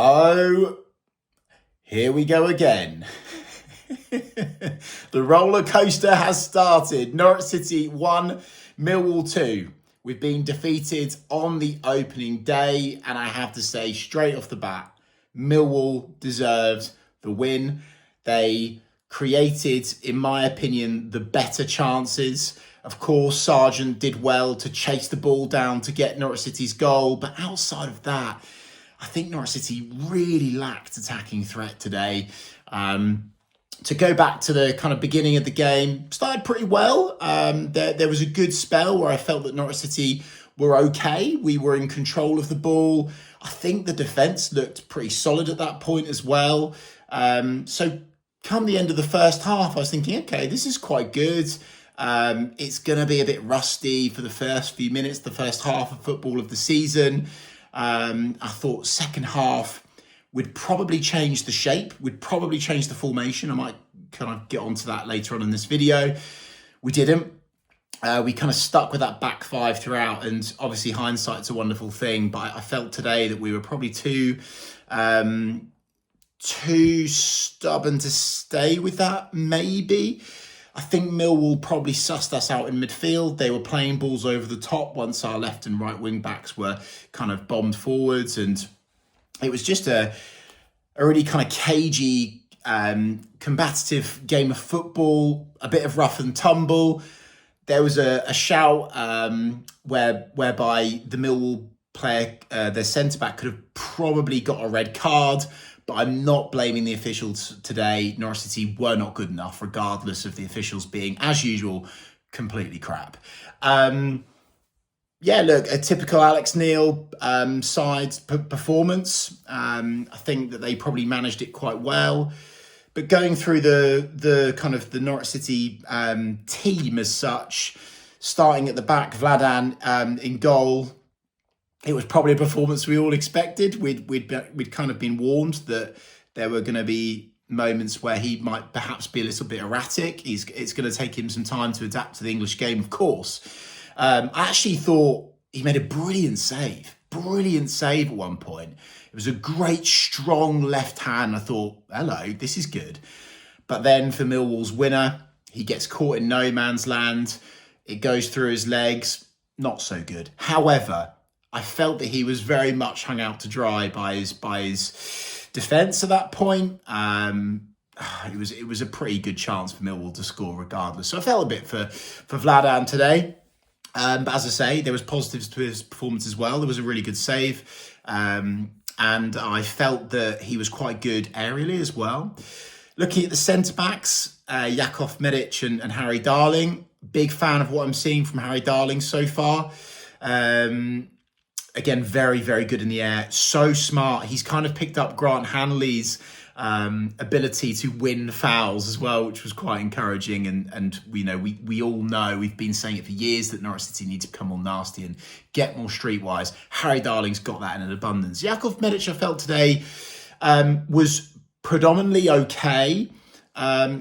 Oh, here we go again. The roller coaster has started. Norwich City 1, Millwall 2. We've been defeated on the opening day, and I have to say straight off the bat, Millwall deserved the win. They created, in my opinion, the better chances. Of course, Sargent did well to chase the ball down to get Norwich City's goal, but outside of that, I think Norwich City really lacked attacking threat today. To go back to the kind of beginning of the game, started pretty well. There was a good spell where I felt that Norwich City were okay. We were in control of the ball. I think the defence looked pretty solid at that point as well. So come the end of the first half, I was thinking, okay, this is quite good. It's going to be a bit rusty for the first few minutes, the first half of football of the season. I thought second half, we'd probably change the shape. We'd probably change the formation. I might kind of get onto that later on in this video. We didn't. We kind of stuck with that back five throughout. And obviously hindsight's a wonderful thing. But I felt today that we were probably too stubborn to stay with that, maybe. I think Millwall probably sussed us out in midfield. They were playing balls over the top once our left and right wing backs were kind of bombed forwards, and it was just a really kind of cagey, combative game of football, a bit of rough and tumble. There was a shout whereby the Millwall player, their centre-back, could have probably got a red card, but I'm not blaming the officials today. Norwich City were not good enough, regardless of the officials being, as usual, completely crap. Yeah, look, a typical Alex Neil side performance. I think that they probably managed it quite well. But going through the kind of the Norwich City team as such, starting at the back, Vladan in goal, it was probably a performance we all expected. We'd kind of been warned that there were going to be moments where he might perhaps be a little bit erratic. It's going to take him some time to adapt to the English game, of course. I actually thought he made a brilliant save at one point. It was a great, strong left hand. I thought, hello, this is good. But then for Millwall's winner, he gets caught in no man's land. It goes through his legs. Not so good. However, I felt that he was very much hung out to dry by his defence at that point. It was a pretty good chance for Millwall to score regardless. So I felt a bit for Vladan today. But as I say, there was positives to his performance as well. There was a really good save. And I felt that he was quite good aerially as well. Looking at the centre-backs, Jakov Medic and Harry Darling. Big fan of what I'm seeing from Harry Darling so far. Again, very, very good in the air. So smart. He's kind of picked up Grant Hanley's ability to win fouls as well, which was quite encouraging. And we all know, we've been saying it for years, that Norwich City need to become more nasty and get more streetwise. Harry Darling's got that in an abundance. Jakov Medic, I felt today, was predominantly okay.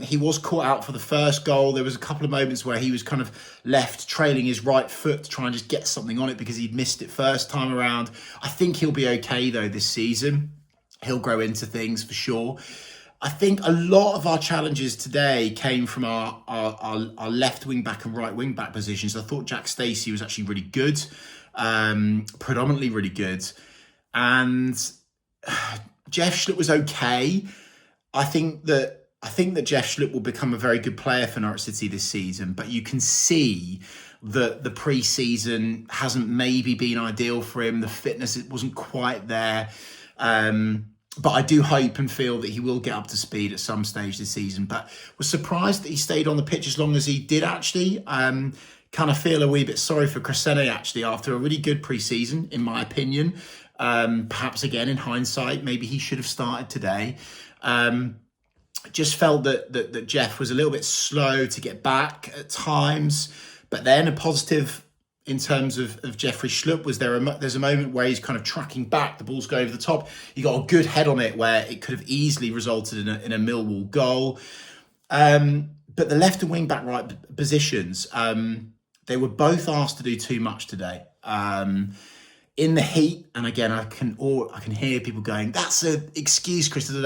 He was caught out for the first goal. There was a couple of moments where he was kind of left trailing his right foot to try and just get something on it because he'd missed it first time around. I think he'll be okay though this season. He'll grow into things for sure. I think a lot of our challenges today came from our left wing back and right wing back positions. I thought Jack Stacey was actually really good, predominantly really good. And Jeff Schlupp was okay. I think that Jeff Schlupp will become a very good player for Norwich City this season, but you can see that the pre-season hasn't maybe been ideal for him. The fitness, it wasn't quite there. But I do hope and feel that he will get up to speed at some stage this season. But was surprised that he stayed on the pitch as long as he did, actually. Kind of feel a wee bit sorry for Crescene, actually, after a really good pre-season, in my opinion. Perhaps, again, in hindsight, maybe he should have started today. Just felt that Jeff was a little bit slow to get back at times. But then a positive in terms of Jeffrey Schlupp was there's a moment where he's kind of tracking back, the ball's going over the top. He got a good head on it where it could have easily resulted in a Millwall goal. But the left and wing back right positions, they were both asked to do too much today. in the heat, and again, I can hear people going, "That's an excuse, Chris," and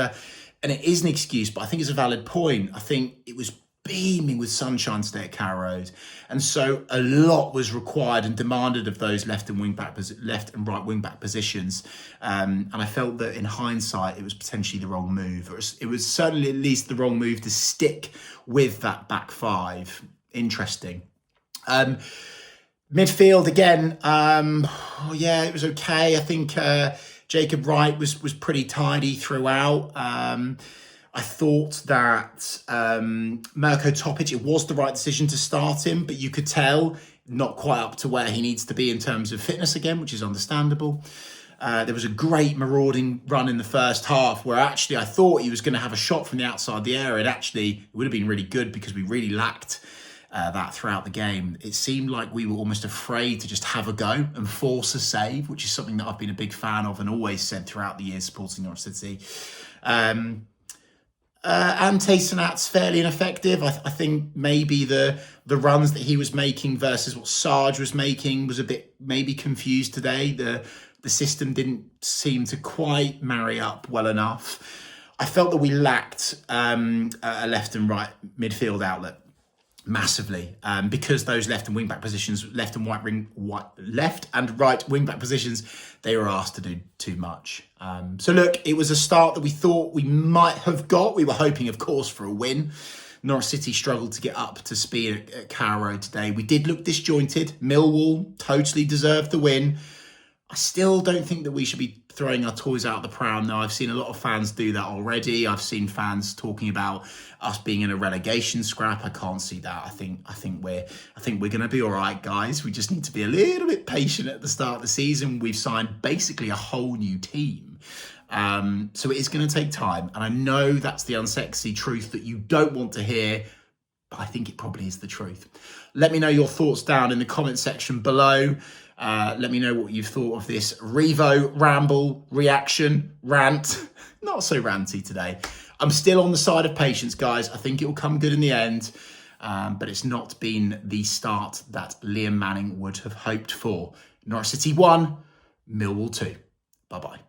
it is an excuse, but I think it's a valid point. I think it was beaming with sunshine today at Carrow Road, and so a lot was required and demanded of those left and right wing back positions. And I felt that in hindsight, it was potentially the wrong move. It was certainly at least the wrong move to stick with that back five. Interesting. Midfield again, it was okay. I think Jacob Wright was pretty tidy throughout. I thought that Mirko Topic, it was the right decision to start him, but you could tell not quite up to where he needs to be in terms of fitness again, which is understandable. There was a great marauding run in the first half where actually I thought he was going to have a shot from the outside the area. It would have been really good because we really lacked that throughout the game. It seemed like we were almost afraid to just have a go and force a save, which is something that I've been a big fan of and always said throughout the years supporting Norwich City. Ante Sanat's fairly ineffective. I think maybe the runs that he was making versus what Sarge was making was a bit maybe confused today. The system didn't seem to quite marry up well enough. I felt that we lacked a left and right midfield outlet massively, because those left and right wing back positions, they were asked to do too much. So look, it was a start that we thought we might have got. We were hoping, of course, for a win. Norwich City struggled to get up to speed at Carrow Road today. We did look disjointed. Millwall totally deserved the win. I still don't think that we should be throwing our toys out the pram, though. I've seen a lot of fans do that already. I've seen fans talking about us being in a relegation scrap. I can't see that. I think we're going to be all right, guys. We just need to be a little bit patient at the start of the season. We've signed basically a whole new team. So it is going to take time. And I know that's the unsexy truth that you don't want to hear, but I think it probably is the truth. Let me know your thoughts down in the comment section below. Let me know what you've thought of this Revo ramble reaction rant. Not so ranty today. I'm still on the side of patience, guys. I think it will come good in the end, but it's not been the start that Liam Manning would have hoped for. Norwich City 1, Millwall 2. Bye-bye.